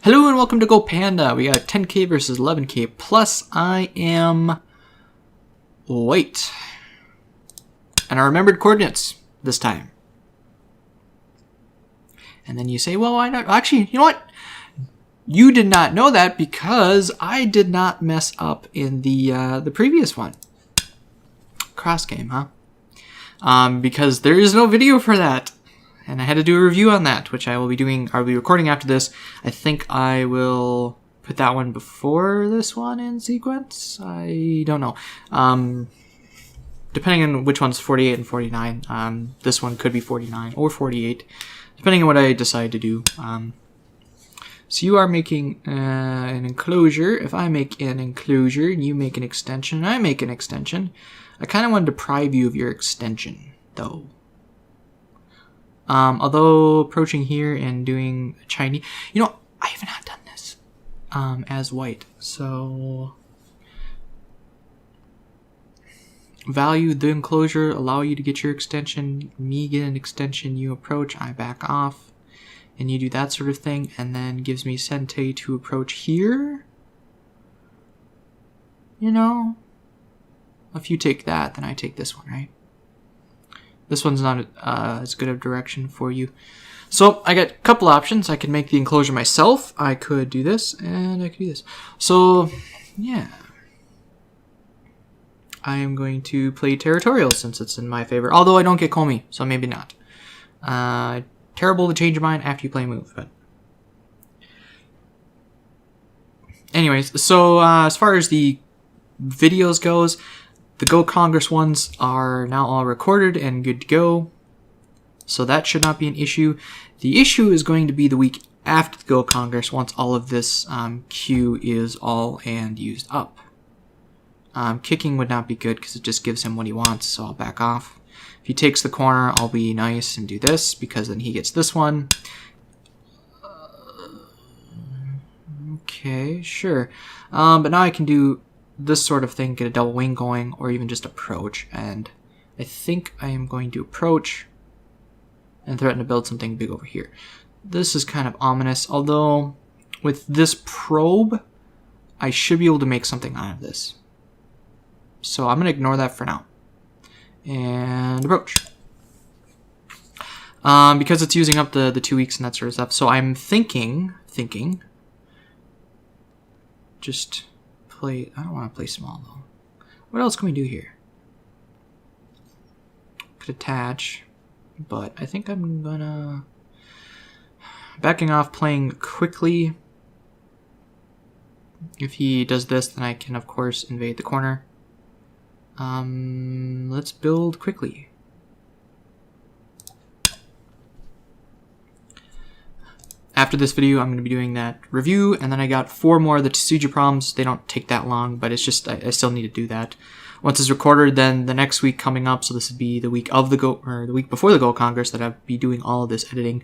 Hello and welcome to GoPanda. We got 10k versus 11k, plus I am white. And I remembered coordinates this time. And then you say, well, why not? Actually, you know what? You did not know that because I did not mess up in the previous one. Cross game, huh? Because there is no video for that. And I had to do a review on that, which I will be doing. I'll be recording after this. I think I will put that one before this one in sequence. I don't know. Depending on which one's 48 and 49. This one could be 49 or 48, depending on what I decide to do. So you are making an enclosure. If I make an enclosure and you make an extension and I make an extension, I kind of want to deprive you of your extension, though. Although approaching here and doing Chinese, you know, I have not done this as white. So value the enclosure, allow you to get your extension, me get an extension, you approach, I back off, and you do that sort of thing, and then gives me Sente to approach here. You know, if you take that, then I take this one, right? This one's not as good of direction for you. So I got a couple options. I could make the enclosure myself. I could do this, and I could do this. So, yeah. I am going to play territorial since it's in my favor. Although I don't get Comey, so maybe not. Terrible to change your mind after you play a move, but... Anyways, so as far as the videos goes, the Go Congress ones are now all recorded and good to go, so that should not be an issue. The issue is going to be the week after the Go Congress, once all of this queue is all and used up. Kicking would not be good because it just gives him what he wants, so I'll back off. If he takes the corner, I'll be nice and do this, because then he gets this one. Okay, sure. But now I can do this sort of thing, get a double wing going, or even just approach, and I think I am going to approach and threaten to build something big over here. This is kind of ominous, although with this probe I should be able to make something out of this. So I'm going to ignore that for now. And approach. Because it's using up the 2 weeks and that sort of stuff. So I'm thinking, just play, I don't want to play small though. What else can we do here? Could attach, but I think I'm gonna backing off, playing quickly. If he does this, then I can of course invade the corner. Let's build quickly. After this video, I'm going to be doing that review, and then I got 4 more of the Tsuji problems. They don't take that long, but it's just, I still need to do that. Once it's recorded, then the next week coming up, so this would be the week of the Go, or the week before the Go Congress, that I'll be doing all of this editing.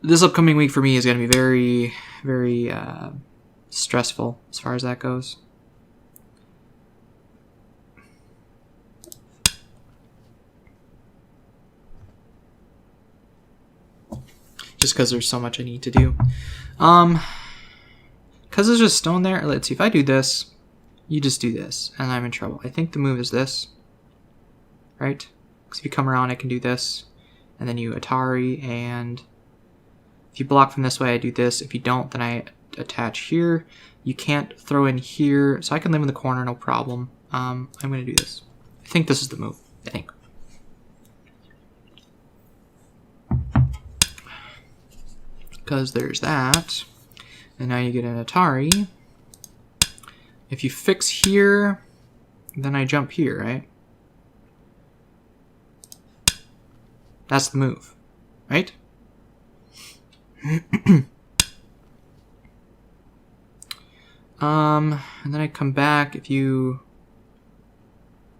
This upcoming week for me is going to be very, very stressful as far as that goes. Just because there's so much I need to do. Because there's just stone there. Let's see, if I do this, you just do this, and I'm in trouble. I think the move is this, right? Because if you come around, I can do this, and then you Atari, and if you block from this way, I do this. If you don't, then I attach here. You can't throw in here, so I can live in the corner, no problem. I'm going to do this. I think this is the move. I think. Because there's that, and now you get an Atari. If you fix here, then I jump here, right? That's the move, right? And then I come back. If you,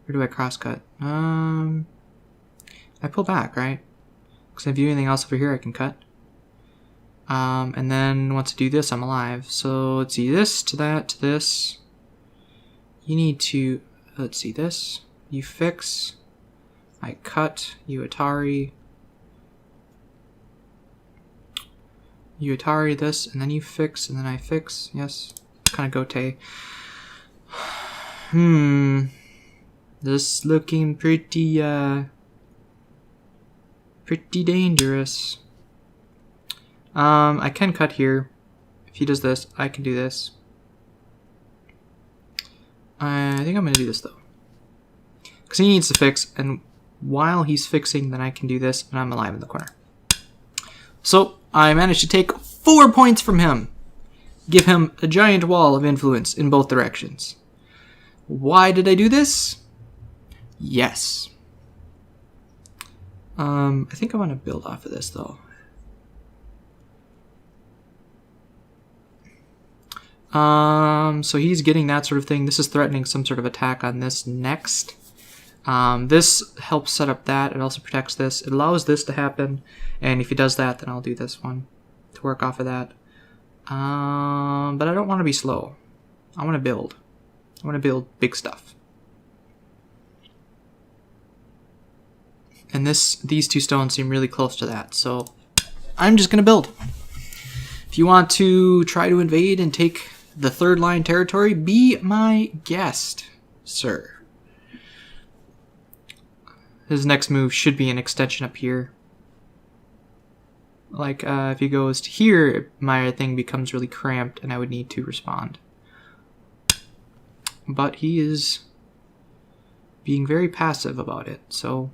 where do I cross cut? I pull back, right? Because if I do anything else over here, I can cut. And then once I do this, I'm alive. So let's see, this to that to this. You need to, let's see, this. You fix. I cut. You Atari. You Atari this, and then you fix, and then I fix. Yes. Kind of Gote. This looking pretty, pretty dangerous. I can cut here. If he does this, I can do this. I think I'm going to do this, though. Because he needs to fix, and while he's fixing, then I can do this, and I'm alive in the corner. So, I managed to take 4 points from him. Give him a giant wall of influence in both directions. Why did I do this? Yes. I think I want to build off of this, though. So he's getting that sort of thing. This is threatening some sort of attack on this next. This helps set up that. It also protects this. It allows this to happen. And if he does that, then I'll do this one to work off of that. But I don't want to be slow. I want to build. I want to build big stuff. And these two stones seem really close to that. So I'm just going to build. If you want to try to invade and take the third line territory, be my guest, sir. His next move should be an extension up here. Like, if he goes to here, my thing becomes really cramped and I would need to respond. But he is being very passive about it, so...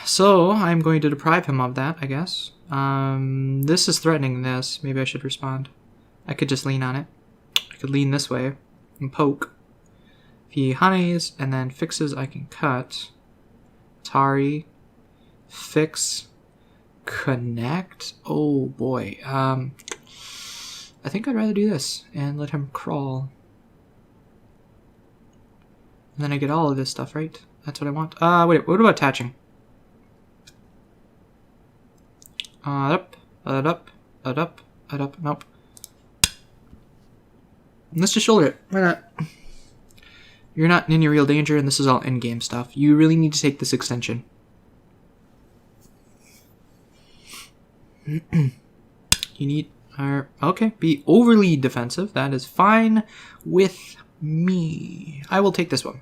So I'm going to deprive him of that, I guess. This is threatening this. Maybe I should respond. I could just lean on it. I could lean this way and poke. If he honeys and then fixes, I can cut. Tari. Fix. Connect. Oh boy. I think I'd rather do this and let him crawl. And then I get all of this stuff, right? That's what I want. Wait, what about attaching? Up, up, up, nope. Let's just shoulder it. Why not? You're not in any real danger, and this is all in-game stuff. You really need to take this extension. You need... okay, be overly defensive. That is fine with me. I will take this one.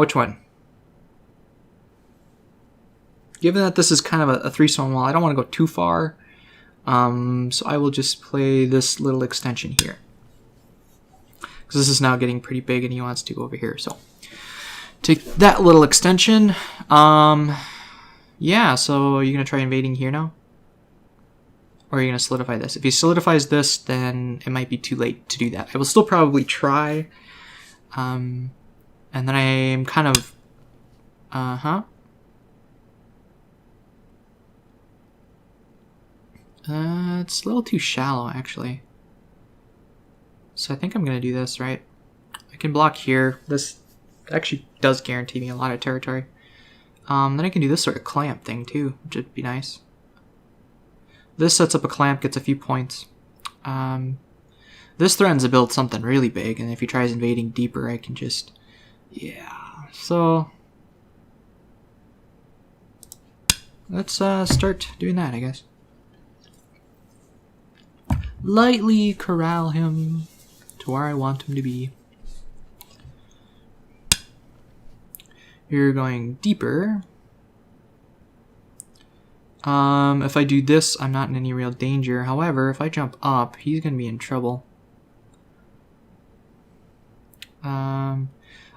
Which one? Given that this is kind of a 3-stone wall, I don't want to go too far. So I will just play this little extension here. Because this is now getting pretty big and he wants to go over here. So take that little extension. Yeah, so are you going to try invading here now? Or are you going to solidify this? If he solidifies this, then it might be too late to do that. I will still probably try. And then I'm kind of... it's a little too shallow, actually. So I think I'm going to do this, right? I can block here. This actually does guarantee me a lot of territory. Then I can do this sort of clamp thing, too, which would be nice. This sets up a clamp, gets a few points. This threatens to build something really big, and if he tries invading deeper, I can just... Yeah, so... Let's start doing that, I guess. Lightly corral him to where I want him to be. You're going deeper. If I do this, I'm not in any real danger. However, if I jump up, he's going to be in trouble.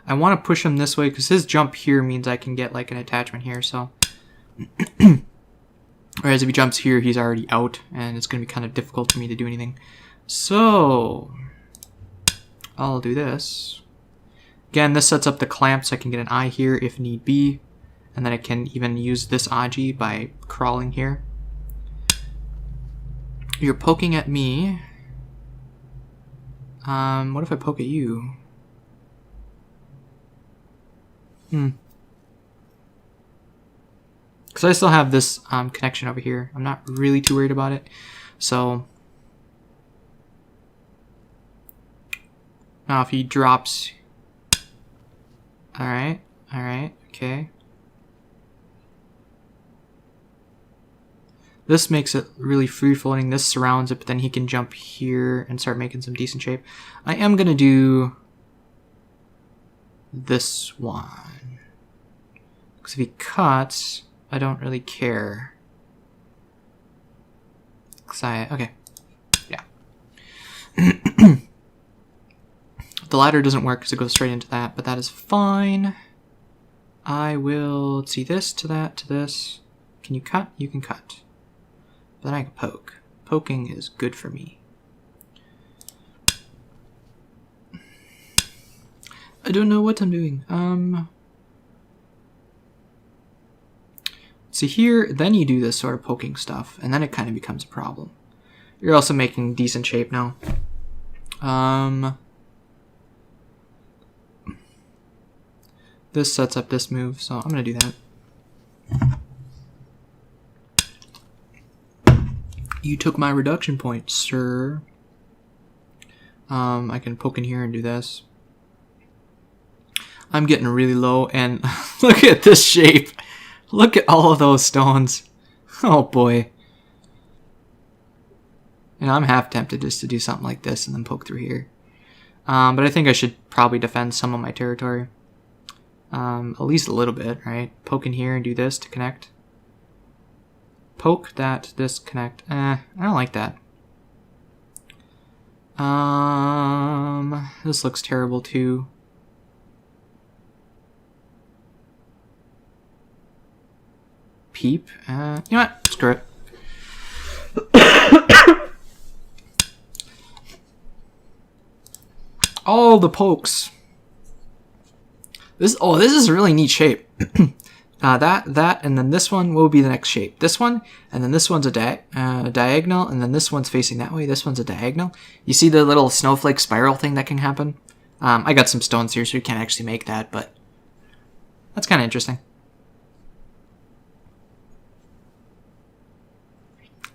I want to push him this way because his jump here means I can get like an attachment here, so... Whereas if he jumps here, he's already out, and it's going to be kind of difficult for me to do anything. So, I'll do this. Again, this sets up the clamp so I can get an eye here if need be. And then I can even use this Aji by crawling here. You're poking at me. What if I poke at you? Because I still have this connection over here. I'm not really too worried about it. So now if he drops... Alright, okay. This makes it really free-floating. This surrounds it, but then he can jump here and start making some decent shape. I am going to do this one. Because if he cuts, I don't really care. Okay. Yeah. The ladder doesn't work because it goes straight into that, but that is fine. I will, let's see, this to that to this. Can you cut? You can cut. But then I can poke. Poking is good for me. I don't know what I'm doing. See here, then you do this sort of poking stuff, and then it kind of becomes a problem. You're also making decent shape now. This sets up this move, so I'm gonna do that. You took my reduction point, sir. I can poke in here and do this. I'm getting really low, and look at this shape. Look at all of those stones. Oh boy. And I'm half tempted just to do something like this and then poke through here. But I think I should probably defend some of my territory. At least a little bit, right? Poke in here and do this to connect. Poke that, this, connect. I don't like that. This looks terrible too. Peep. You know what? Screw it. All the pokes. This is a really neat shape. That, and then this one will be the next shape. This one, and then this one's a diagonal, and then this one's facing that way. This one's a diagonal. You see the little snowflake spiral thing that can happen? I got some stones here, so you can't actually make that, but that's kind of interesting.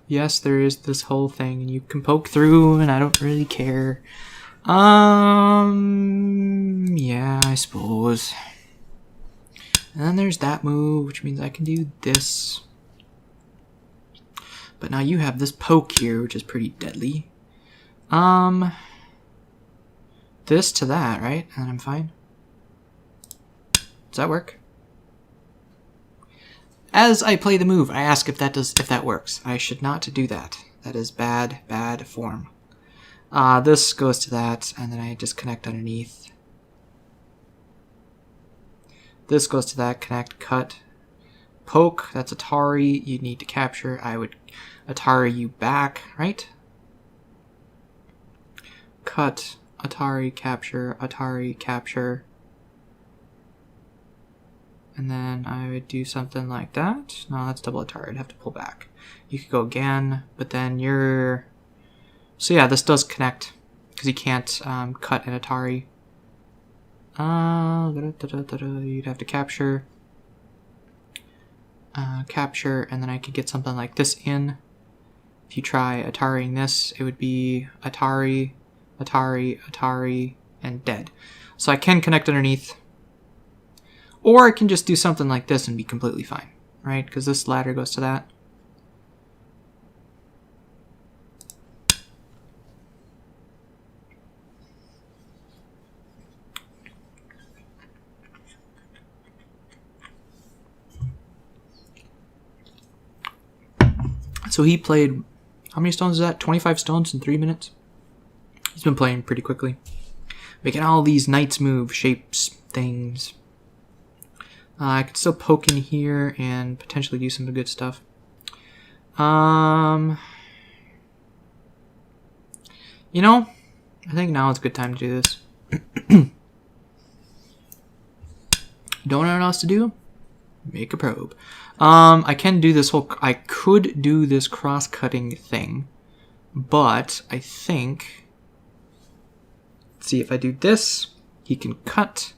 Yes, there is this whole thing, and you can poke through, and I don't really care. Yeah, I suppose. And then there's that move, which means I can do this. But now you have this poke here, which is pretty deadly. This to that, right? And I'm fine. Does that work? As I play the move, I ask if that works. I should not do that. That is bad form. This goes to that, and then I just connect underneath. This goes to that, connect, cut, poke. That's Atari. You need to capture. I would Atari you back, right? Cut, Atari, capture, Atari, capture. And then I would do something like that. No, that's double Atari. I'd have to pull back. You could go again, but then you're... So yeah, this does connect, because you can't cut an Atari. You'd have to capture. Capture, and then I could get something like this in. If you try Atariing this, it would be Atari, Atari, Atari, and dead. So I can connect underneath. Or I can just do something like this and be completely fine, right? Because this ladder goes to that. So he played, how many stones is that? 25 stones in 3 minutes? He's been playing pretty quickly. Making all these knights move, shapes, things. I could still poke in here and potentially do some good stuff. You know, I think now is a good time to do this. Don't know what else to do? Make a probe. I can do this whole... I could do this cross-cutting thing, but I think... Let's see, if I do this, he can cut...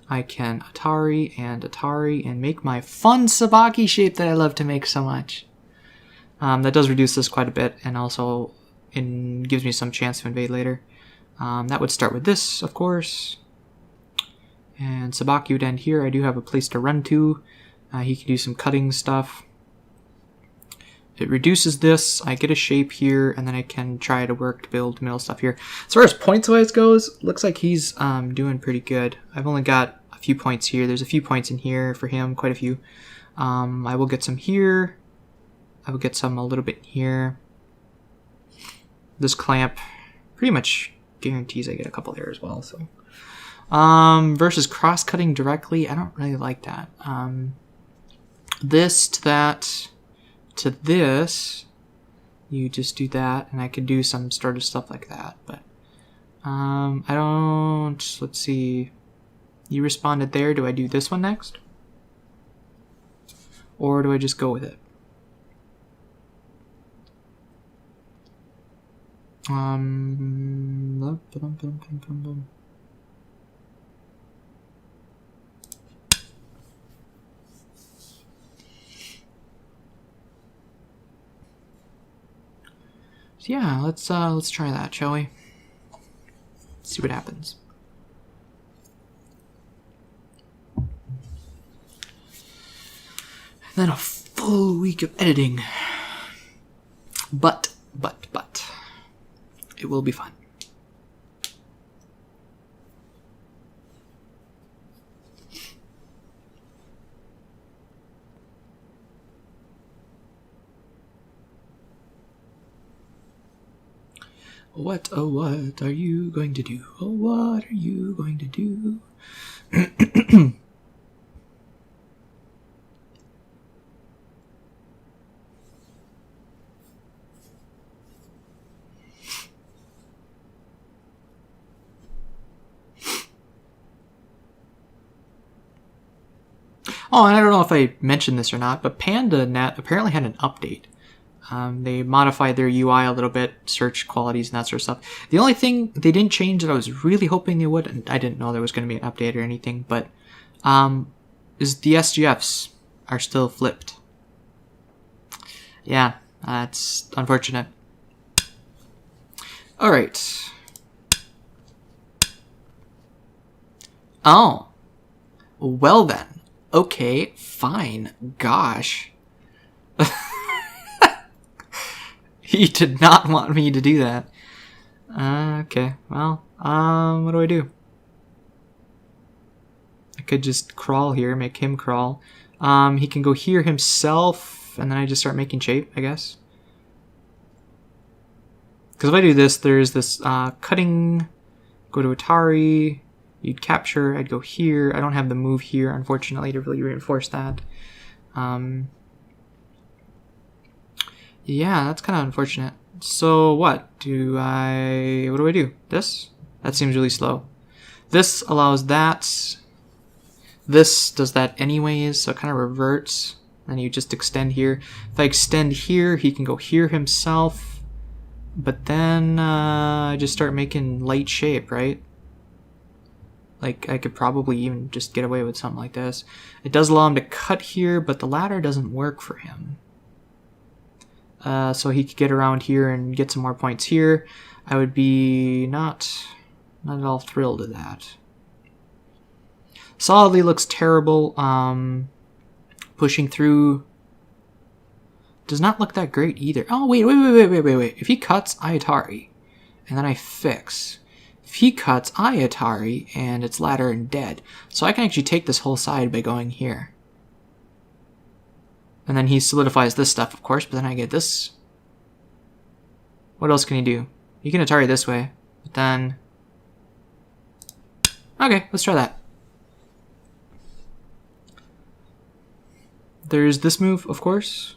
I can Atari and make my fun Sibicky shape that I love to make so much. That does reduce this quite a bit, and also gives me some chance to invade later. That would start with this, of course. And Sibicky would end here. I do have a place to run to. He can do some cutting stuff. It reduces this, I get a shape here, and then I can try to work to build middle stuff here. As far as points-wise goes, looks like he's doing pretty good. I've only got a few points here. There's a few points in here for him, quite a few. I will get some here. I will get some a little bit here. This clamp pretty much guarantees I get a couple there as well. So, versus cross-cutting directly, I don't really like that. This to that to this, you just do that, and I could do some sort of stuff like that. But I don't. Let's see. You responded there. Do I do this one next, or do I just go with it? So yeah, let's try that, shall we? See what happens. And then a full week of editing. But it will be fun. What, oh what are you going to do? Oh, what are you going to do? Oh, and I don't know if I mentioned this or not, but Pandanet apparently had an update. They modified their UI a little bit, search qualities and that sort of stuff. The only thing they didn't change that I was really hoping they would, and I didn't know there was going to be an update or anything, but is the SGFs are still flipped. Yeah, that's unfortunate. Alright. Oh. Well then. Okay, fine. Gosh. He did not want me to do that. Okay, well, what do I do? I could just crawl here, make him crawl. He can go here himself, and then I just start making shape, I guess. Because if I do this, there's this cutting, go to Atari, you'd capture, I'd go here. I don't have the move here, unfortunately, to really reinforce that. Yeah, that's kind of unfortunate. So what? What do I do? This? That seems really slow. This allows that. This does that anyways, so it kind of reverts. And you just extend here. If I extend here, he can go here himself. But then I just start making light shape, right? Like, I could probably even just get away with something like this. It does allow him to cut here, but the ladder doesn't work for him. So he could get around here and get some more points here. I would be not at all thrilled at that. Solidly looks terrible. Pushing through does not look that great either. Oh, wait. If he cuts, I Atari. And then I fix. If he cuts, I Atari, and it's ladder and dead. So I can actually take this whole side by going here. And then he solidifies this stuff, of course, but then I get this. What else can he do? He can Atari this way, but then... Okay, let's try that. There's this move, of course.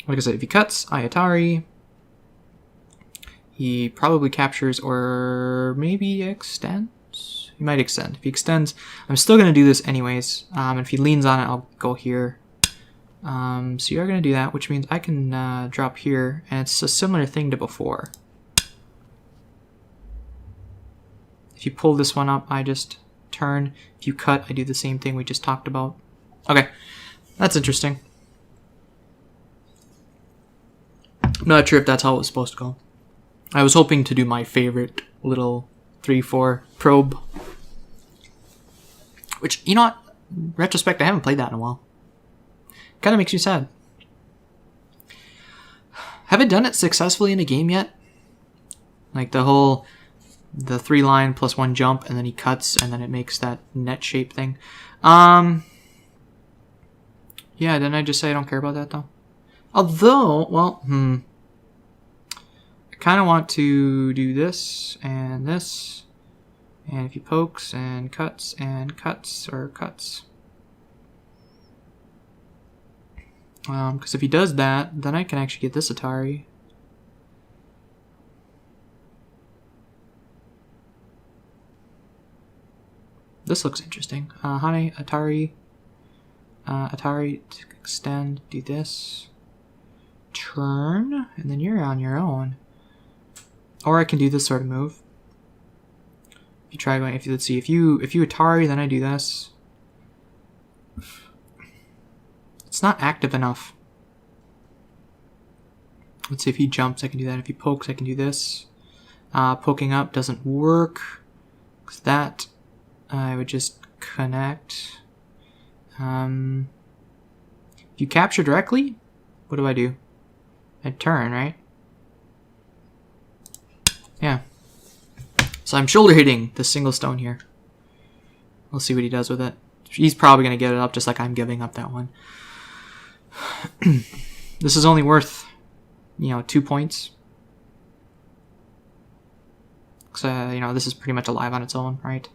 Like I said, if he cuts, I Atari. He probably captures or maybe extends. He might extend. If he extends, I'm still going to do this anyways. And if he leans on it, I'll go here. So you're going to do that, which means I can drop here. And it's a similar thing to before. If you pull this one up, I just turn. If you cut, I do the same thing we just talked about. Okay, that's interesting. I'm not sure if that's how it was supposed to go. I was hoping to do my favorite little 3-4 probe. Which, you know what? In retrospect, I haven't played that in a while. Kind of makes me sad. Haven't done it successfully in a game yet. Like the 3-line plus 1 jump, and then he cuts, and then it makes that net shape thing. Yeah, didn't I just say I don't care about that though? Although, well, I kind of want to do this, and this, and if he pokes, and cuts, or cuts. Because if he does that, then I can actually get this Atari. This looks interesting. Honey, Atari. Atari to extend, do this. Turn, and then you're on your own. Or I can do this sort of move. If you try going, let's see, if you Atari, then I do this. It's not active enough. Let's see, if he jumps, I can do that. If he pokes, I can do this. Poking up doesn't work. Because that, I would just connect. If you capture directly, what do? I turn, right? Yeah. So I'm shoulder hitting the single stone here. We'll see what he does with it. He's probably going to give it up just like I'm giving up that one. This is only worth, 2 points. So, this is pretty much alive on its own, right?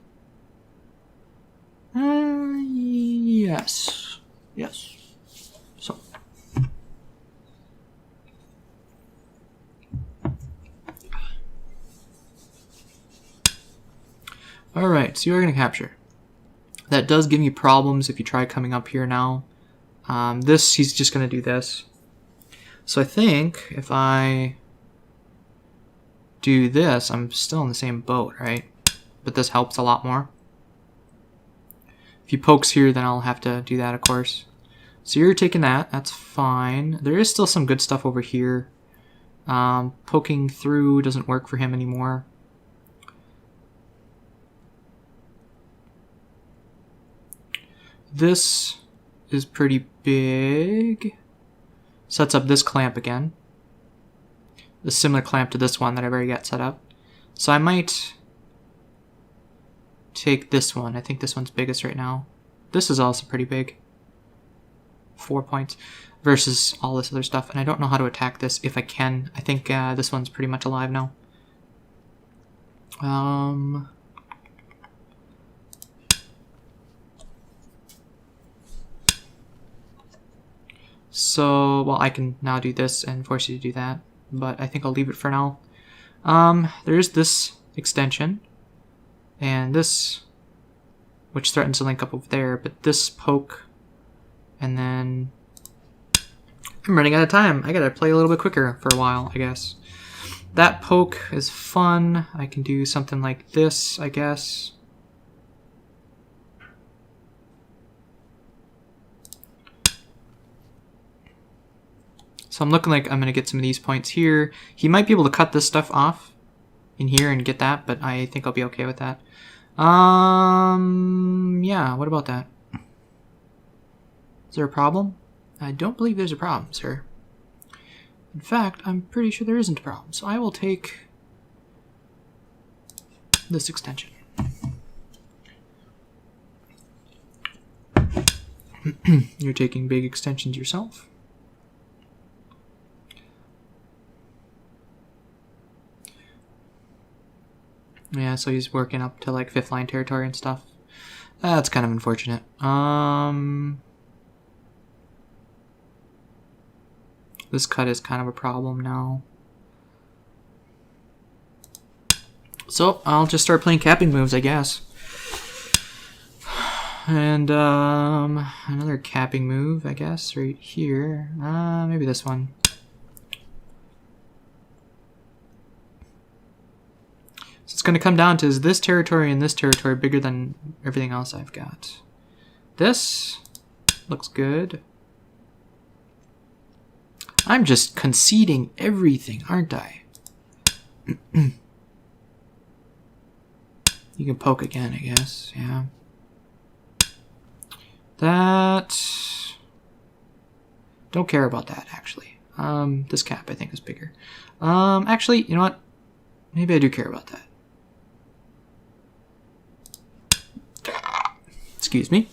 Yes. Yes. So. Alright, so you're going to capture. That does give me problems if you try coming up here now. He's just going to do this. So I think if I do this, I'm still in the same boat, right? But this helps a lot more. If he pokes here, then I'll have to do that, of course. So you're taking that. That's fine. There is still some good stuff over here. Poking through doesn't work for him anymore. This is pretty big. Sets up this clamp again. A similar clamp to this one that I've already got set up. So I might take this one. I think this one's biggest right now. This is also pretty big. 4 points versus all this other stuff. And I don't know how to attack this if I can. I think this one's pretty much alive now. So, well, I can now do this and force you to do that, but I think I'll leave it for now. There's this extension, and this, which threatens to link up over there, but this poke, and then I'm running out of time. I gotta play a little bit quicker for a while, I guess. That poke is fun. I can do something like this, I guess. So I'm looking like I'm going to get some of these points here. He might be able to cut this stuff off in here and get that, but I think I'll be okay with that. Yeah, what about that? Is there a problem? I don't believe there's a problem, sir. In fact, I'm pretty sure there isn't a problem. So I will take this extension. You're taking big extensions yourself. Yeah, so he's working up to like 5th line territory and stuff. That's kind of unfortunate. This cut is kind of a problem now. So I'll just start playing capping moves, I guess. And another capping move, I guess, right here. Maybe this one. So it's going to come down to, is this territory and this territory bigger than everything else I've got? This looks good. I'm just conceding everything, aren't I? You can poke again, I guess. Yeah. That. Don't care about that, actually. This cap, I think, is bigger. Actually, you know what? Maybe I do care about that. Excuse me.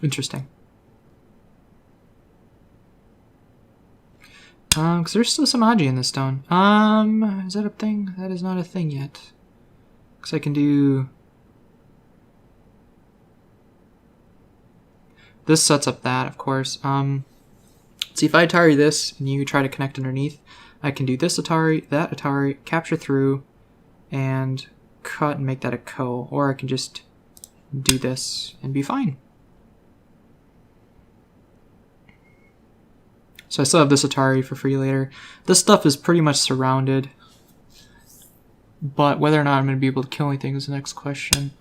Interesting. Because there's still some Aji in this stone. Is that a thing? That is not a thing yet. Because I can do... This sets up that, of course. See, if I Atari this, and you try to connect underneath, I can do this Atari, that Atari, capture through, and cut and make that a ko. Or I can just do this and be fine. So I still have this Atari for free later. This stuff is pretty much surrounded. But whether or not I'm going to be able to kill anything is the next question.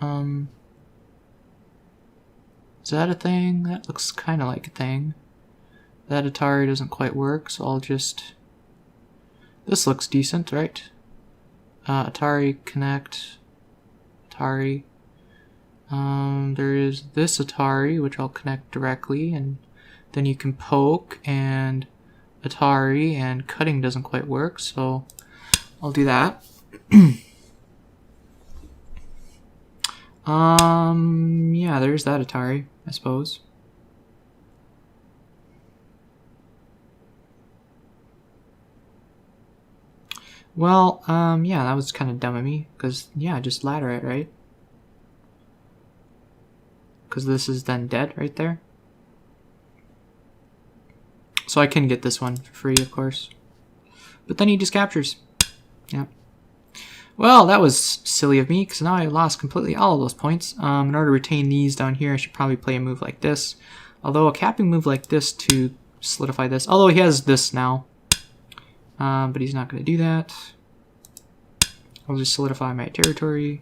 Is that a thing? That looks kind of like a thing. That Atari doesn't quite work, so I'll just... This looks decent, right? Atari connect. Atari. There is this Atari, which I'll connect directly, and then you can poke and Atari, and cutting doesn't quite work, so I'll do that. Yeah, there's that Atari, I suppose. Well, yeah, that was kind of dumb of me, because, yeah, just ladder it, right? Because this is then dead right there. So I can get this one for free, of course. But then he just captures. Yeah. Well, that was silly of me, because now I lost completely all of those points. In order to retain these down here, I should probably play a move like this. Although a capping move like this to solidify this. Although he has this now. But he's not going to do that. I'll just solidify my territory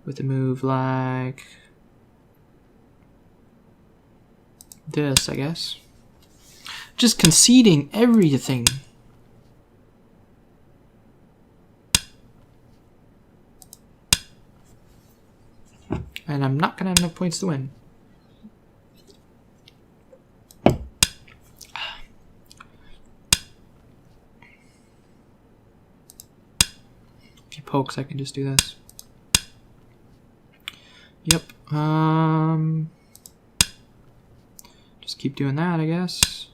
with a move like this, I guess. Just conceding everything. And I'm not going to have enough points to win. If he pokes, I can just do this. Yep. Just keep doing that, I guess.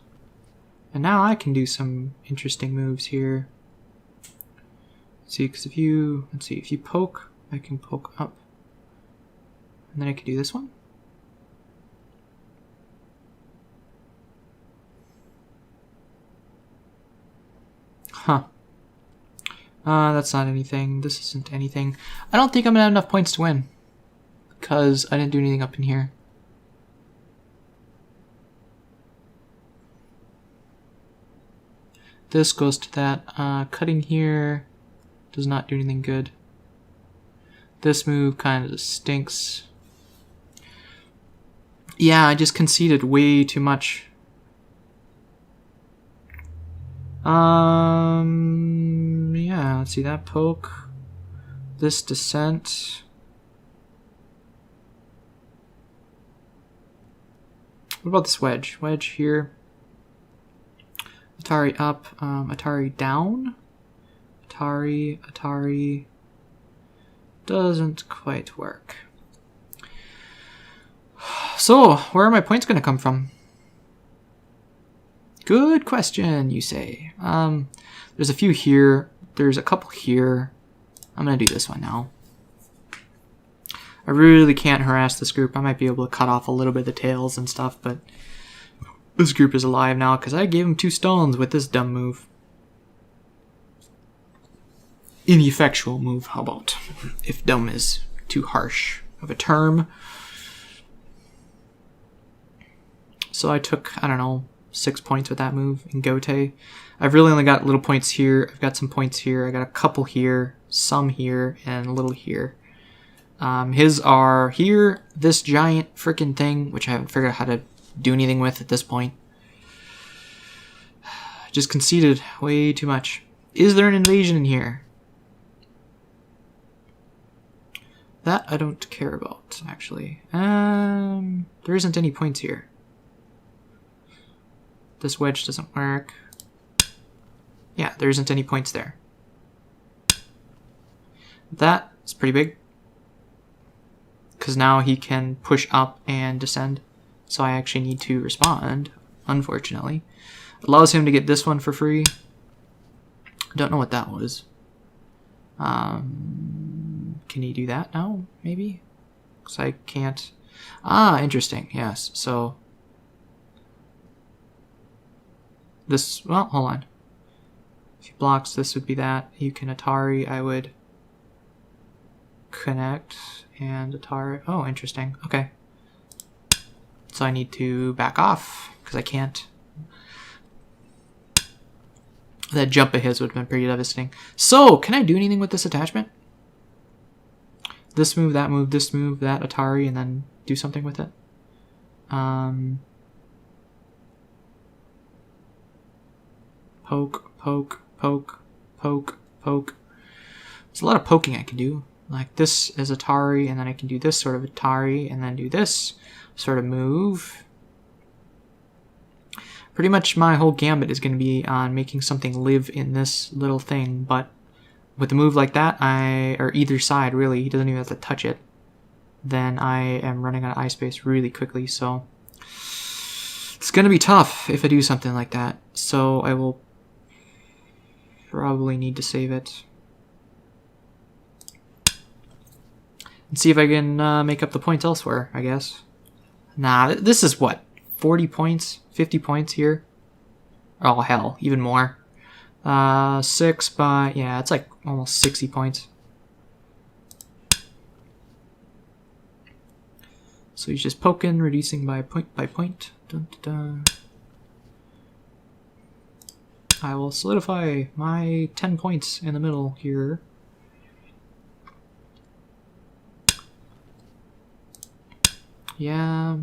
And now I can do some interesting moves here. Let's see, because if you, let's see, if you poke, I can poke up. And then I can do this one. Huh. That's not anything. This isn't anything. I don't think I'm gonna have enough points to win. Because I didn't do anything up in here. This goes to that. Cutting here does not do anything good. This move kind of stinks. Yeah, I just conceded way too much. Yeah, let's see that poke. This descent. What about this wedge? Wedge here. Atari up, Atari down. Atari. Doesn't quite work. So, where are my points going to come from? Good question, you say. There's a few here. There's a couple here. I'm going to do this one now. I really can't harass this group. I might be able to cut off a little bit of the tails and stuff, but this group is alive now because I gave him 2 stones with this dumb move. Ineffectual move, how about? If dumb is too harsh of a term. So I took, I don't know, 6 points with that move in Gote. I've really only got little points here. I've got some points here. I got a couple here, some here, and a little here. His are here, this giant freaking thing, which I haven't figured out how to do anything with at this point. Just conceded way too much. Is there an invasion in here? That I don't care about, actually. There isn't any points here. This wedge doesn't work. Yeah, there isn't any points there. That is pretty big. Because now he can push up and descend. So I actually need to respond, unfortunately. Allows him to get this one for free. Don't know what that was. Can he do that now, maybe? Because I can't. Ah, interesting, yes. So this, well, hold on. If he blocks, this would be that. You can Atari, I would connect and Atari. Oh, interesting. Okay. So I need to back off because I can't. That jump of his would have been pretty devastating. So, can I do anything with this attachment? This move, that Atari, and then do something with it? Poke, poke, poke, poke, poke. There's a lot of poking I can do. Like this is Atari, and then I can do this sort of Atari, and then do this sort of move. Pretty much my whole gambit is going to be on making something live in this little thing, but with a move like that, or either side really, he doesn't even have to touch it, then I am running out of eye space really quickly, so it's going to be tough if I do something like that. So I will probably need to save it. And see if I can make up the points elsewhere, I guess. Nah, this is what? 40 points? 50 points here? Oh, hell, even more. 6 by... yeah, it's like almost 60 points. So he's just poking, reducing by point by point. Dun, dun, dun. I will solidify my 10 points in the middle here. Yeah.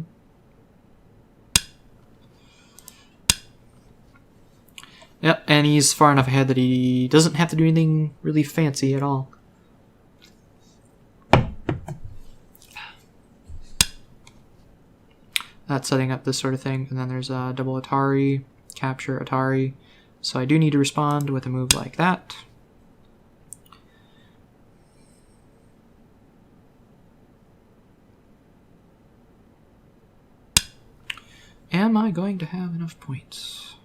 Yep, and he's far enough ahead that he doesn't have to do anything really fancy at all. That's setting up this sort of thing, and then there's a double Atari, capture Atari. So I do need to respond with a move like that. Am I going to have enough points?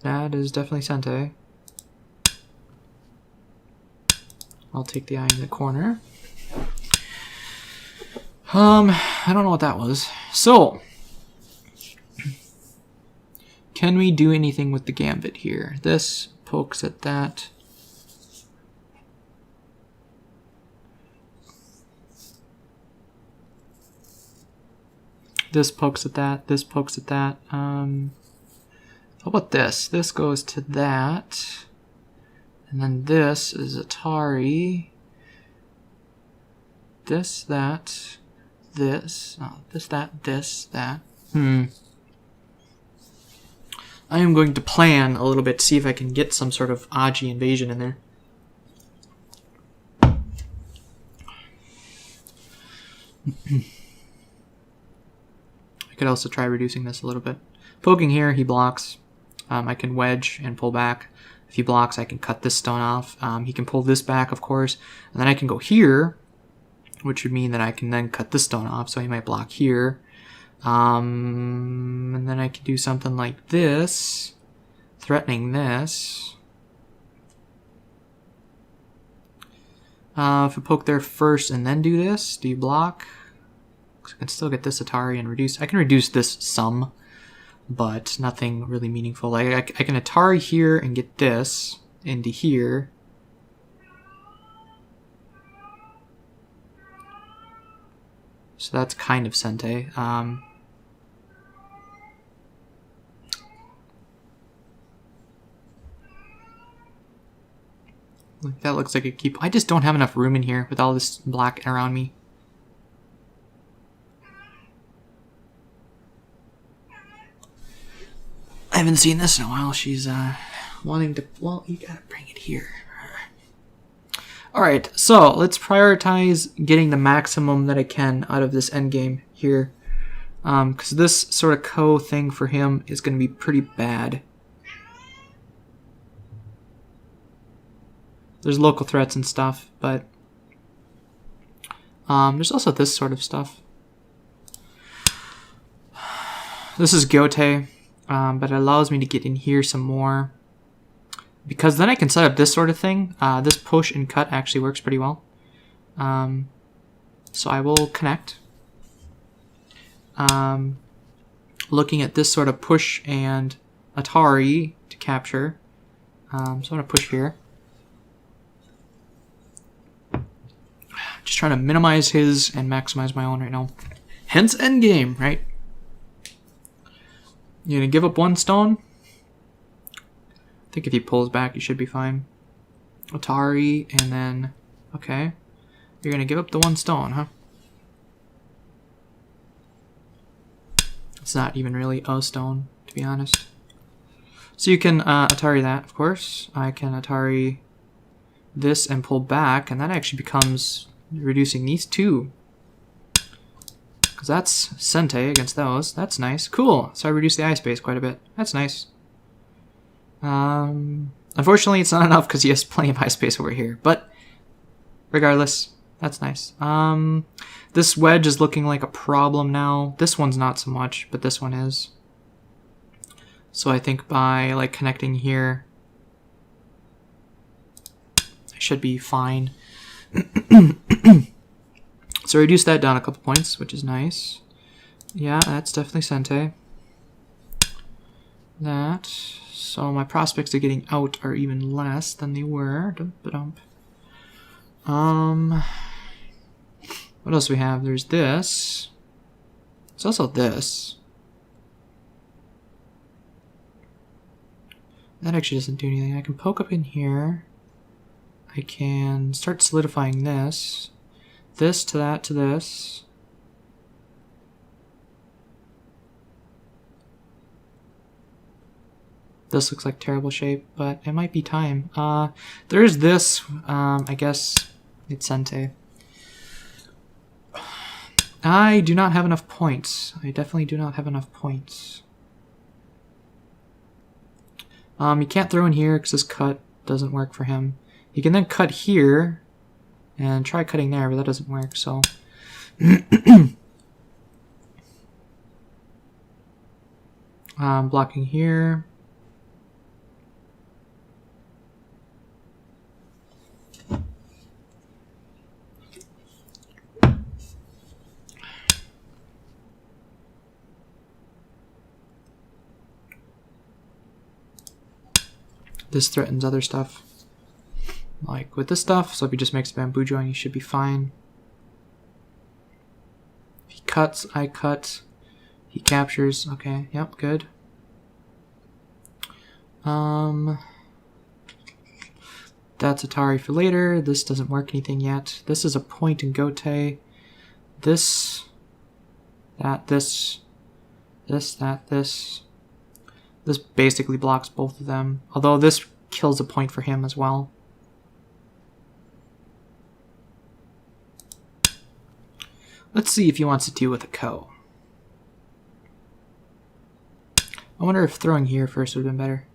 That is definitely Sente. I'll take the eye in the corner. I don't know what that was. So, can we do anything with the gambit here? This pokes at that. This pokes at that. This pokes at that. How about this? This goes to that. And then this is Atari. This, that, this. Oh, this, that, this, that. I am going to plan a little bit to see if I can get some sort of Aji invasion in there. I could also try reducing this a little bit. Poking here, he blocks. I can wedge and pull back. If he blocks, I can cut this stone off. He can pull this back, of course. And then I can go here, which would mean that I can then cut this stone off. So he might block here. And then I can do something like this, threatening this. If I poke there first and then do this, do you block? I can still get this Atari and reduce. I can reduce this some, but nothing really meaningful. Like I can Atari here and get this into here. So that's kind of Sente. That looks like a keep. I just don't have enough room in here with all this black around me. I haven't seen this in a while. She's wanting to... well, you gotta bring it here. Alright, so let's prioritize getting the maximum that I can out of this endgame here. Because this sort of thing for him is going to be pretty bad. There's local threats and stuff, but there's also this sort of stuff. This is Gote, but it allows me to get in here some more. Because then I can set up this sort of thing. This push and cut actually works pretty well. So I will connect. Looking at this sort of push and Atari to capture. So I'm going to push here. Just trying to minimize his and maximize my own right now. Hence endgame, right? You're going to give up 1 stone? I think if he pulls back, you should be fine. Atari, and then... Okay. You're going to give up the 1 stone, huh? It's not even really a stone, to be honest. So you can Atari that, of course. I can Atari this and pull back, and that actually becomes reducing these 2. Because that's Sente against those. That's nice. Cool. So I reduced the eye space quite a bit. That's nice. Unfortunately, it's not enough because he has plenty of eye space over here. But regardless, that's nice. This wedge is looking like a problem now. This one's not so much, but this one is. So I think by like connecting here, I should be fine. So reduce that down a couple points, which is nice. Yeah, that's definitely Sente. That. So my prospects of getting out are even less than they were. What else do we have? There's this. There's also this. That actually doesn't do anything. I can poke up in here. I can start solidifying this. This to that to this. This looks like terrible shape, but it might be time. There is this. I guess it's Sente. I do not have enough points. I definitely do not have enough points. You can't throw in here because this cut doesn't work for him. You can then cut here and try cutting there, but that doesn't work, so... blocking here. This threatens other stuff. Like with this stuff, so if he just makes a bamboo joint, he should be fine. If he cuts, I cut. He captures. Okay, yep, good. That's Atari for later. This doesn't work anything yet. This is a point in Gote. This, that, this, that, this. This basically blocks both of them. Although this kills a point for him as well. Let's see if he wants to deal with a Ko. I wonder if throwing here first would have been better.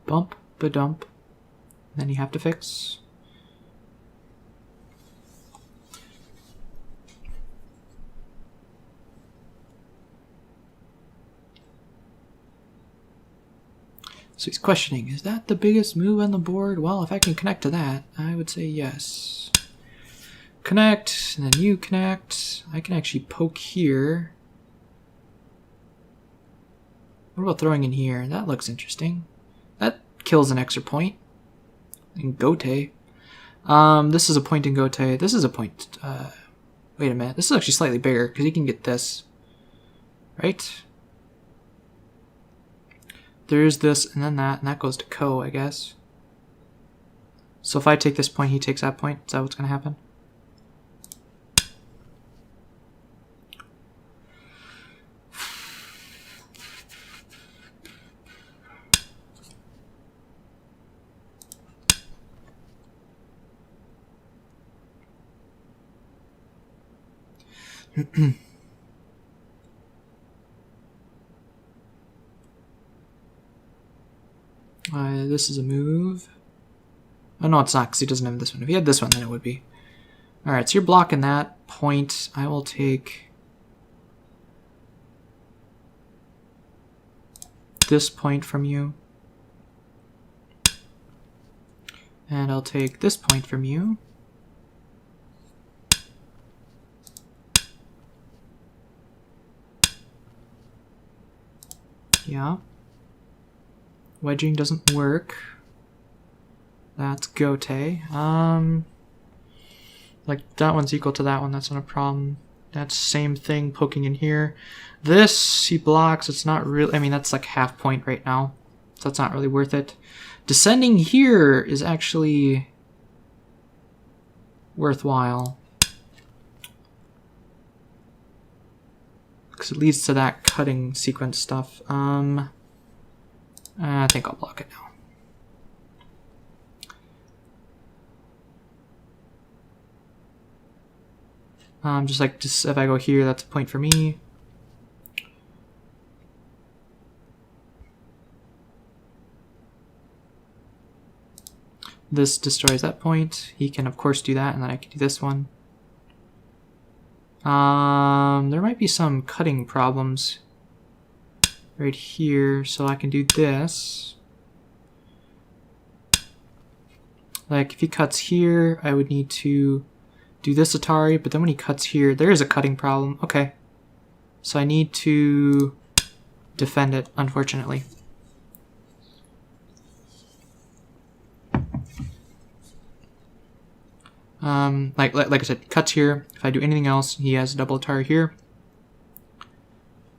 Bump, ba-dump. Then you have to fix. So he's questioning, is that the biggest move on the board? Well, if I can connect to that, I would say yes. Connect, and then you connect. I can actually poke here. What about throwing in here? That looks interesting. That kills an extra point. In Gote. This is a point in Gote. This is a point. Wait a minute. This is actually slightly bigger, because he can get this. Right? There's this, and then that, and that goes to Ko, I guess. So if I take this point, he takes that point. Is that what's going to happen? This is a move. Oh, no, it's not, because he doesn't have this one. If he had this one, then it would be. Alright, so you're blocking that point. I will take this point from you. And I'll take this point from you. Yeah. Wedging doesn't work. That's Gote. Like, that one's equal to that one. That's not a problem. That's same thing, poking in here. This, he blocks. It's not really... I mean, that's like half point right now. So that's not really worth it. Descending here is actually worthwhile. Because it leads to that cutting sequence stuff. I think I'll block it now. Just if I go here, that's a point for me. This destroys that point. He can, of course, do that, and then I can do this one. There might be some cutting problems right here, so I can do this. Like, if he cuts here, I would need to do this Atari, but then when he cuts here, there is a cutting problem. Okay. So I need to defend it, unfortunately. Like I said, cuts here. If I do anything else, he has a double Atari here.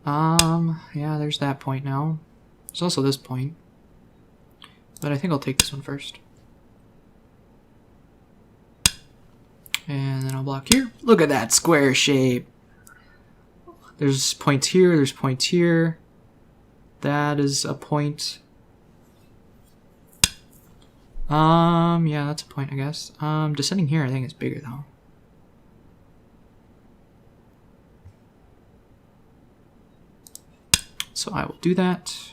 Yeah, there's that point now. There's also this point. But I think I'll take this one first. And then I'll block here. Look at that square shape. There's points here, there's points here. That is a point. Yeah, that's a point, I guess. Descending here, I think is bigger though. So I will do that.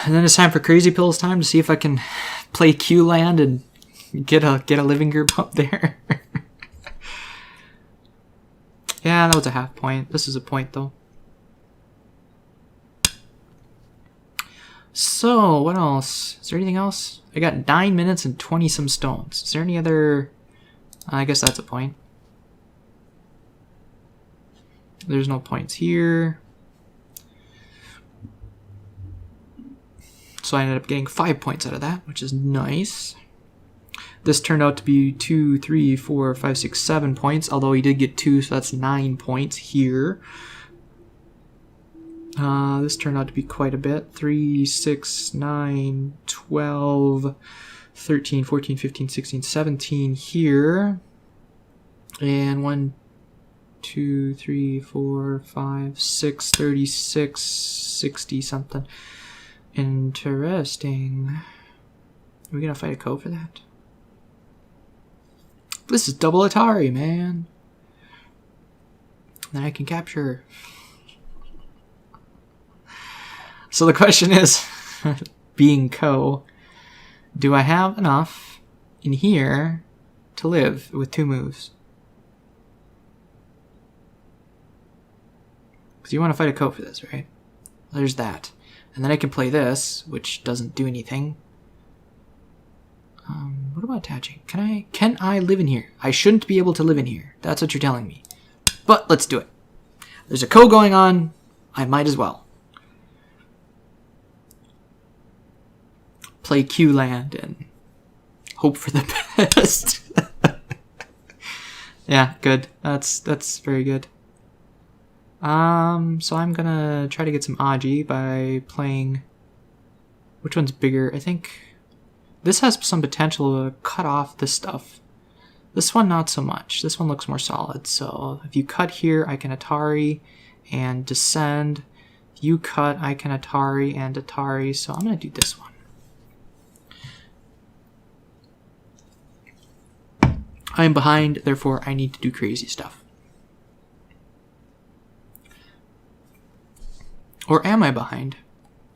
And then it's time for Crazy Pills time to see if I can play Q land and get a living group up there. Yeah, that was a half point. This is a point though. So, what else? Is there anything else? I got 9 minutes and 20 some stones. Is there any other... I guess that's a point. There's no points here. So I ended up getting 5 points out of that, which is nice. This turned out to be 2, 3, 4, 5, 6, 7 points, although he did get 2, so that's 9 points here. This turned out to be quite a bit. 3, 6, 9, 12, 13, 14, 15, 16, 17 here. And 1, 2, 3, 4, 5, 6, 36, 60 something. Interesting. Are we gonna fight a code for that? This is double Atari, man. Then I can capture. So the question is, being co, do I have enough in here to live with 2 moves? Because you want to fight a co for this, right? There's that. And then I can play this, which doesn't do anything. What about attaching? Can I live in here? I shouldn't be able to live in here. That's what you're telling me. But let's do it. There's a co going on. I might as well. Play Q land and hope for the best. Yeah, good. That's very good. So I'm gonna try to get some Aji by playing... Which one's bigger? I think this has some potential to cut off this stuff. This one, not so much. This one looks more solid. So if you cut here, I can Atari and descend. If you cut, I can Atari and Atari. So I'm gonna do this one. I'm behind, therefore I need to do crazy stuff. Or am I behind?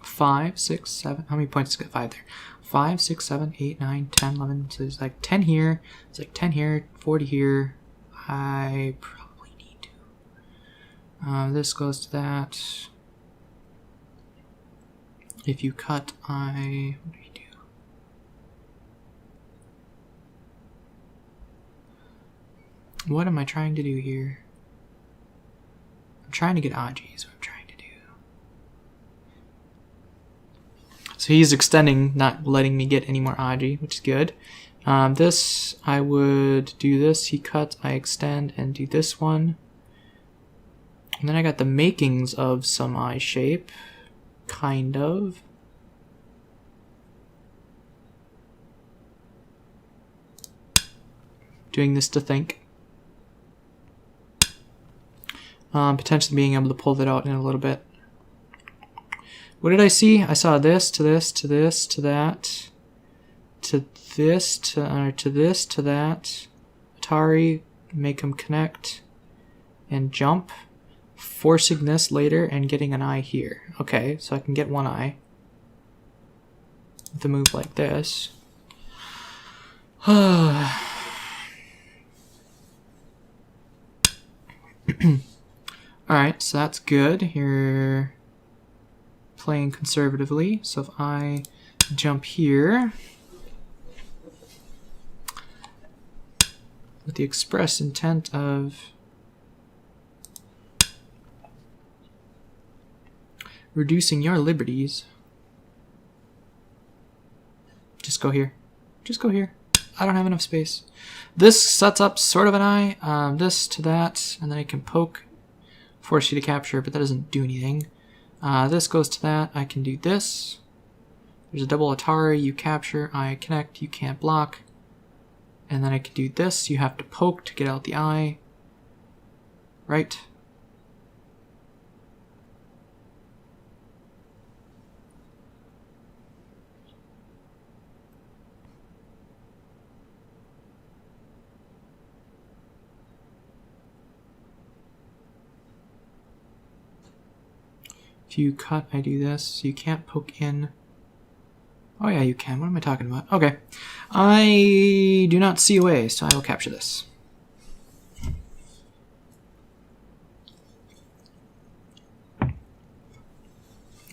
5, 6, 7. How many points got 5 there? 5, 6, 7, 8, 9, 10, 11. So there's like 10 here. It's like 10 here, 40 here. I probably need to. This goes to that. If you cut, what do you do? What am I trying to do here? I'm trying to get Aji is what I'm trying to do. So he's extending, not letting me get any more Aji, which is good. This, I would do this. He cuts, I extend, and do this one. And then I got the makings of some eye shape. Kind of. Doing this to think. Potentially being able to pull that out in a little bit. What did I see? I saw this to this to this to that to this to this to that. Atari, make them connect and jump. Forcing this later and getting an eye here. Okay, so I can get one eye with a move like this. Alright, so that's good. You're playing conservatively. So if I jump here with the express intent of reducing your liberties. Just go here. Just go here. I don't have enough space. This sets up sort of an eye. This to that, and then I can poke, force you to capture, but that doesn't do anything. This goes to that. I can do this. There's a double Atari. You capture. I connect. You can't block. And then I can do this. You have to poke to get out the eye. Right? If you cut, I do this. You can't poke in. Oh yeah, you can. What am I talking about? Okay. I do not see a way, so I will capture this.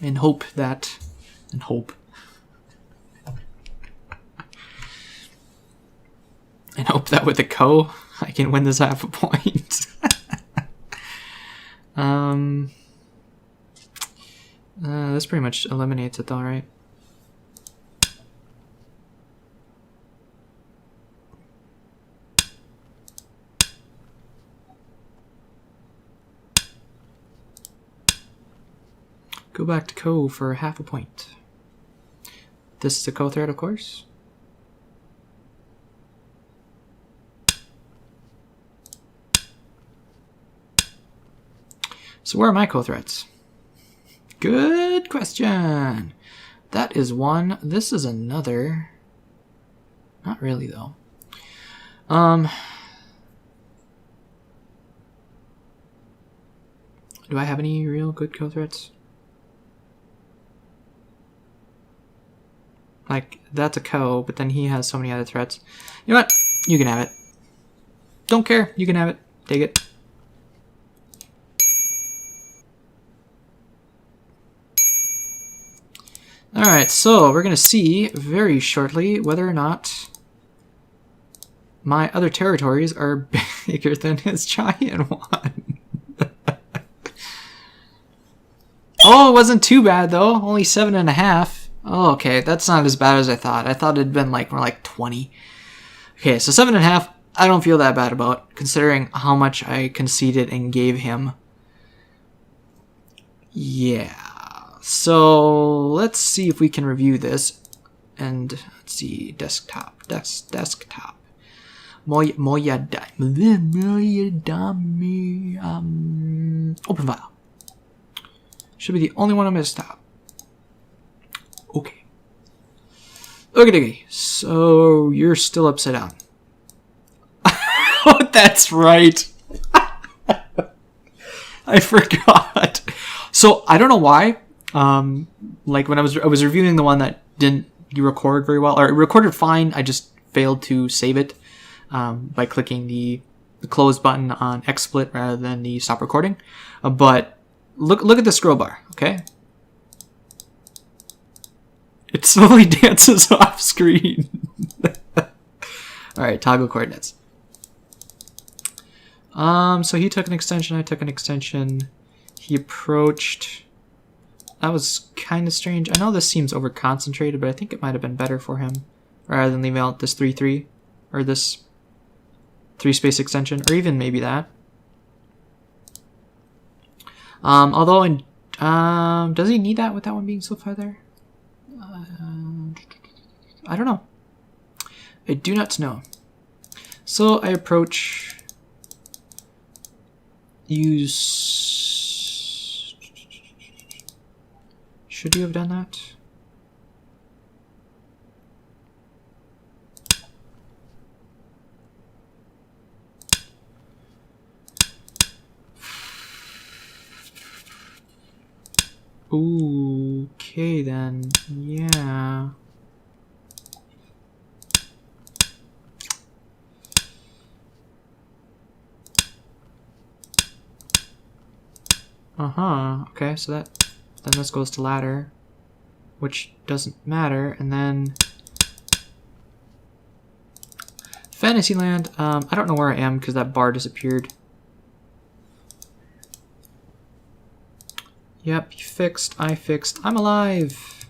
And hope that... And hope. And hope that with a ko, I can win this half a point. This pretty much eliminates it though, right? Go back to ko for half a point. This is a ko threat, of course. So where are my ko threats? Good question. That is one. This is another. Not really though. Do I have any real good ko threats? Like, that's a ko, but then he has so many other threats. You know what? You can have it. Don't care. You can have it. Take it. Alright, so we're going to see very shortly whether or not my other territories are bigger than his giant one. Oh, it wasn't too bad though. Only 7.5. Oh, okay. That's not as bad as I thought. I thought it'd been like more like 20. Okay, so 7.5, I don't feel that bad about, considering how much I conceded and gave him. Yeah. So let's see if we can review this. And let's see, desktop. Desktop. Open file. Should be the only one on my desktop. Okay. Okay. So you're still upside down. Oh, that's right. I forgot. So I don't know why. Like when I was reviewing the one that didn't record very well, or it recorded fine. I just failed to save it by clicking the close button on XSplit rather than the stop recording. But look at the scroll bar, okay? It slowly dances off screen. All right, toggle coordinates. So he took an extension, I took an extension. He approached. That was kind of strange. I know this seems over-concentrated, but I think it might have been better for him rather than leaving out this 3-3 or this 3-space extension, or even maybe that. Although, does he need that with that one being so far there? I don't know. I do not know. So I approach. Use. Should you have done that? Okay then, yeah. Okay, so then this goes to ladder, which doesn't matter, and then Fantasyland. I don't know where I am because that bar disappeared. Yep, he fixed, I fixed, I'm alive!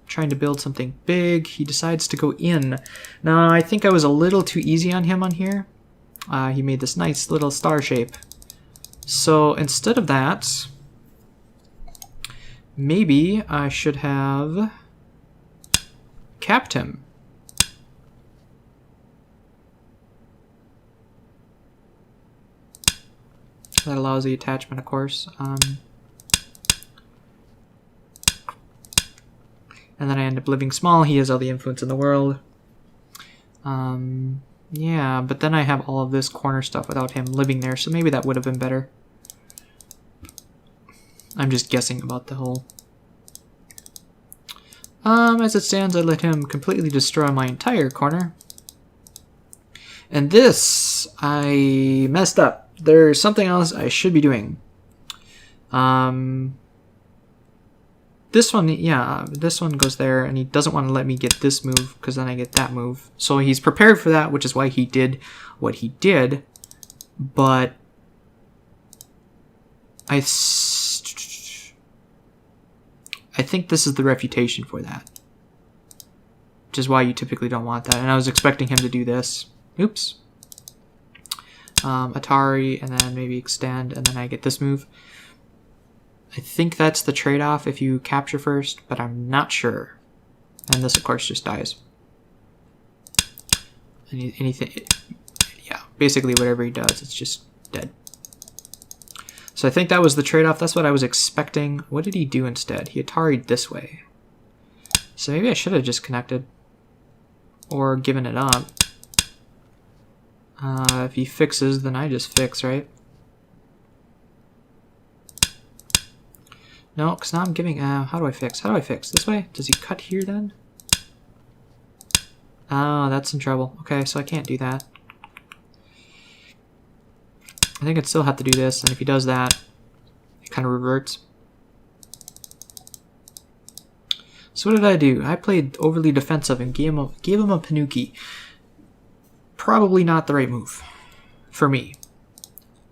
Trying to build something big, he decides to go in. Now, I think I was a little too easy on him on here. He made this nice little star shape. So, instead of that, maybe I should have capped him. That allows the attachment, of course. And then I end up living small. He has all the influence in the world. Yeah, but then I have all of this corner stuff without him living there, so maybe that would have been better. I'm just guessing about the whole... as it stands, I let him completely destroy my entire corner. And this, I messed up. There's something else I should be doing. This one, yeah, this one goes there, and he doesn't want to let me get this move, because then I get that move. So he's prepared for that, which is why he did what he did. But I think this is the refutation for that. Which is why you typically don't want that. And I was expecting him to do this. Oops. Atari, and then maybe extend, and then I get this move. I think that's the trade-off if you capture first, but I'm not sure. And this, of course, just dies. Anything, yeah, basically whatever he does, it's just dead. So I think that was the trade-off. That's what I was expecting. What did he do instead? He Atari'd this way. So maybe I should have just connected. Or given it up. If he fixes, then I just fix, right? No, because now I'm giving... how do I fix? How do I fix? This way? Does he cut here then? Oh, that's in trouble. Okay, so I can't do that. I think I'd still have to do this, and if he does that, it kind of reverts. So what did I do? I played overly defensive and gave him a Panuki. Probably not the right move. For me.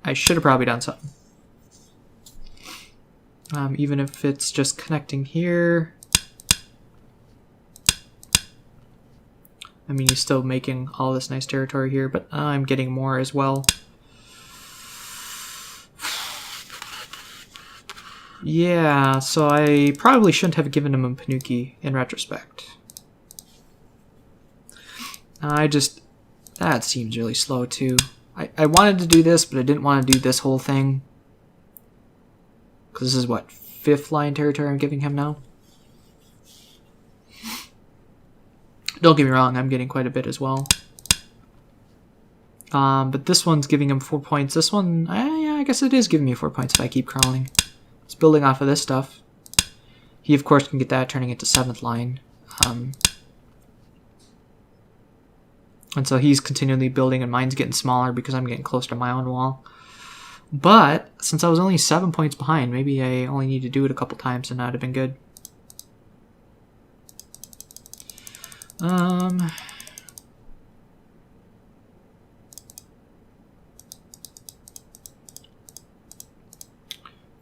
I should have probably done something. Even if it's just connecting here. I mean, he's still making all this nice territory here, but I'm getting more as well. Yeah, so I probably shouldn't have given him a Panuki in retrospect. That seems really slow too. I wanted to do this, but I didn't want to do this whole thing. Because this is what, 5th line territory I'm giving him now? Don't get me wrong, I'm getting quite a bit as well. But this one's giving him 4 points. This one, yeah, I guess it is giving me 4 points if I keep crawling. It's building off of this stuff. He, of course, can get that, turning it to 7th line. And so he's continually building, and mine's getting smaller because I'm getting close to my own wall. But since I was only 7 points behind, maybe I only need to do it a couple times and that would have been good.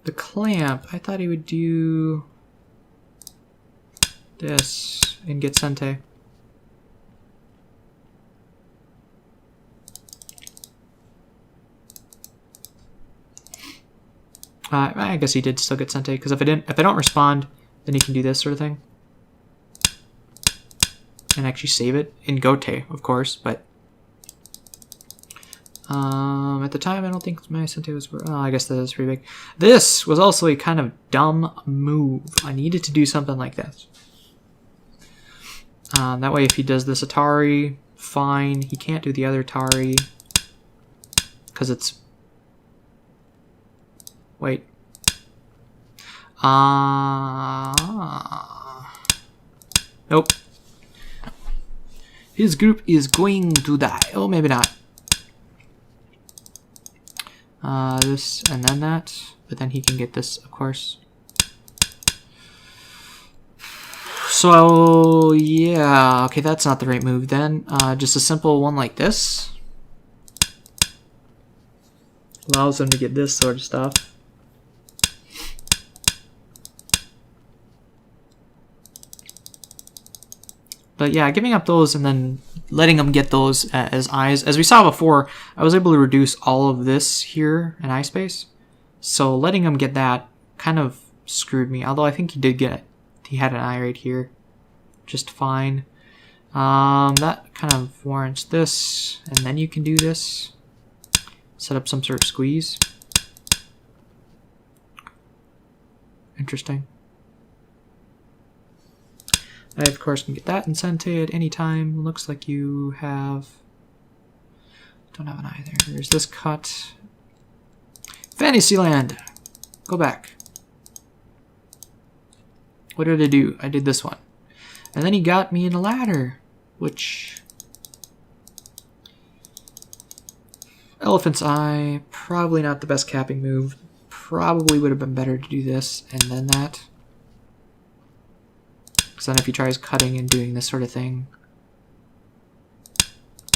The clamp, I thought he would do this and get Sente. I guess he did still get Sente, because if I don't respond, then he can do this sort of thing. And actually save it in Gote, of course, but at the time I don't think my Sente was, I guess that is pretty big. This was also a kind of dumb move. I needed to do something like this. That way if he does this Atari, fine. He can't do the other Atari because it's, wait. Nope. His group is going to die. Oh, maybe not. This and then that. But then he can get this, of course. So, yeah. Okay, that's not the right move then. Just a simple one like this. Allows him to get this sort of stuff. But yeah, giving up those and then letting them get those as eyes. As we saw before, I was able to reduce all of this here in eye space. So letting him get that kind of screwed me. Although I think he did get it. He had an eye right here. Just fine. That kind of warrants this. And then you can do this. Set up some sort of squeeze. Interesting. I, of course, can get that in Sente at any time. Looks like you have... Don't have an eye there. There's this cut. Fantasyland! Go back. What did I do? I did this one. And then he got me in a ladder, which... Elephant's Eye, probably not the best capping move. Probably would have been better to do this and then that. Because then if he tries cutting and doing this sort of thing,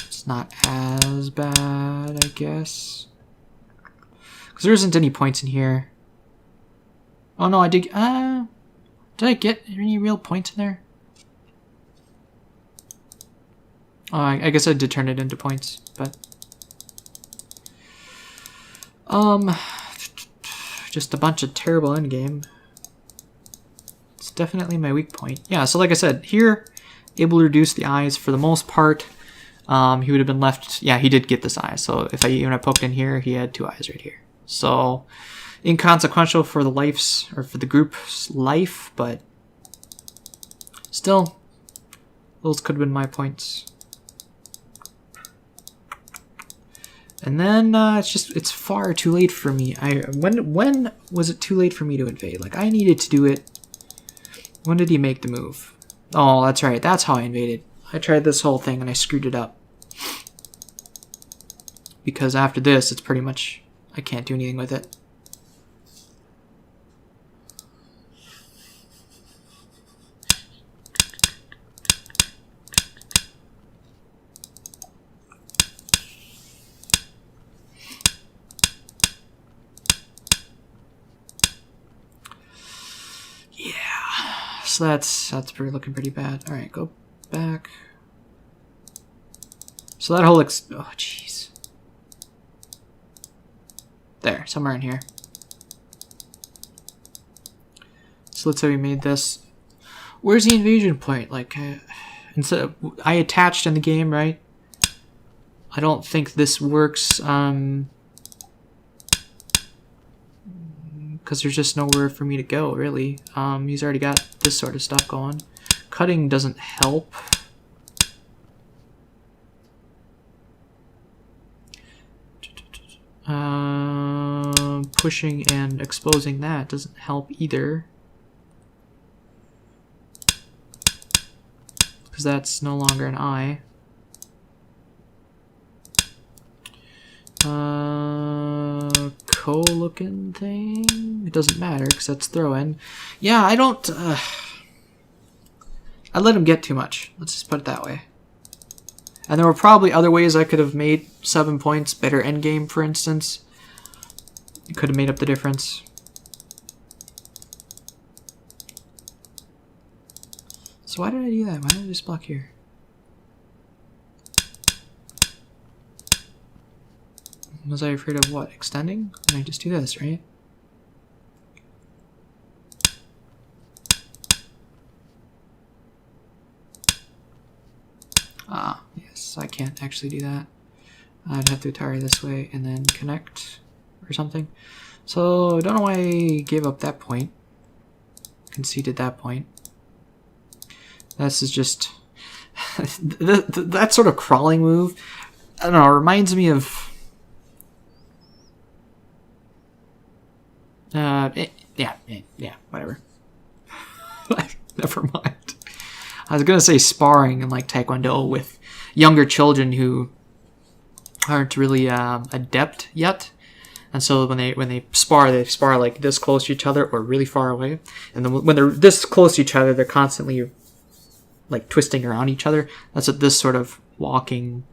it's not as bad, I guess. Because there isn't any points in here. Oh no, I did I get any real points in there? Oh, I guess I did turn it into points, but... just a bunch of terrible endgame. It's definitely my weak point. Yeah, so like I said, here, able to reduce the eyes for the most part. He would have been left... Yeah, he did get this eye. So if I poked in here, he had 2 eyes right here. So inconsequential for the life's, or for the group's life, but still, those could have been my points. And then it's far too late for me. When was it too late for me to invade? Like, I needed to do it. When did he make the move? Oh, that's right. That's how I invaded. I tried this whole thing and I screwed it up. Because after this, it's pretty much, I can't do anything with it. So that's looking pretty bad. All right, go back. So that whole oh jeez, there, somewhere in here. So let's say we made this. Where's the invasion point? Like, instead of, I attached in the game, right? I don't think this works. Because there's just nowhere for me to go, really. He's already got this sort of stuff going. Cutting doesn't help. Pushing and exposing that doesn't help either. Because that's no longer an eye. Co-looking thing? It doesn't matter because that's throw-in. Yeah, I don't... I let him get too much. Let's just put it that way. And there were probably other ways I could have made 7 points better endgame, for instance. Could have made up the difference. So why did I do that? Why did I just block here? Was I afraid of what? Extending? And I just do this, right? Ah, yes, I can't actually do that. I'd have to retire this way and then connect or something. So I don't know why I gave up that point. Conceded that point. This is just... that sort of crawling move, I don't know, it reminds me of... yeah, whatever. Never mind. I was gonna say sparring in like Taekwondo with younger children who aren't really adept yet, and so when they spar like this close to each other or really far away, and then when they're this close to each other, they're constantly like twisting around each other. That's what this sort of walking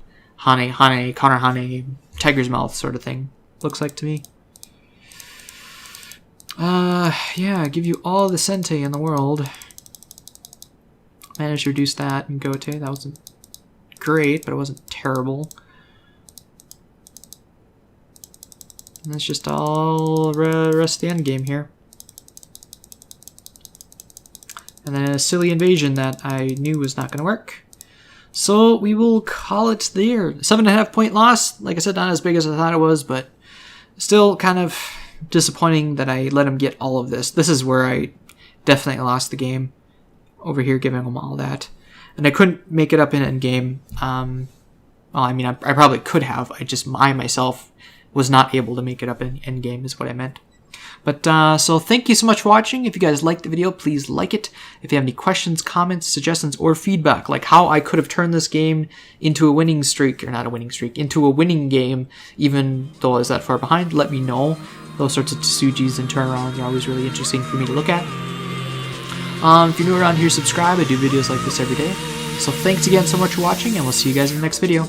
Hane, Connor Hane, tiger's mouth sort of thing looks like to me. Yeah, give you all the sente in the world. Managed to reduce that and Gote. That wasn't great, but it wasn't terrible. And that's just all the rest of the end game here. And then a silly invasion that I knew was not going to work. So we will call it there. 7.5 point loss. Like I said, not as big as I thought it was, but still kind of disappointing that I let him get all of this. This is where I definitely lost the game. Over here giving him all that. And I couldn't make it up in endgame. Well, I mean, I probably could have. I myself was not able to make it up in endgame is what I meant. But, so thank you so much for watching. If you guys liked the video, please like it. If you have any questions, comments, suggestions, or feedback, like how I could have turned this game into a winning streak, or not a winning streak, into a winning game, even though I was that far behind, let me know. Those sorts of tsujis and turnarounds are always really interesting for me to look at. If you're new around here, subscribe. I do videos like this every day. So thanks again so much for watching, and we'll see you guys in the next video.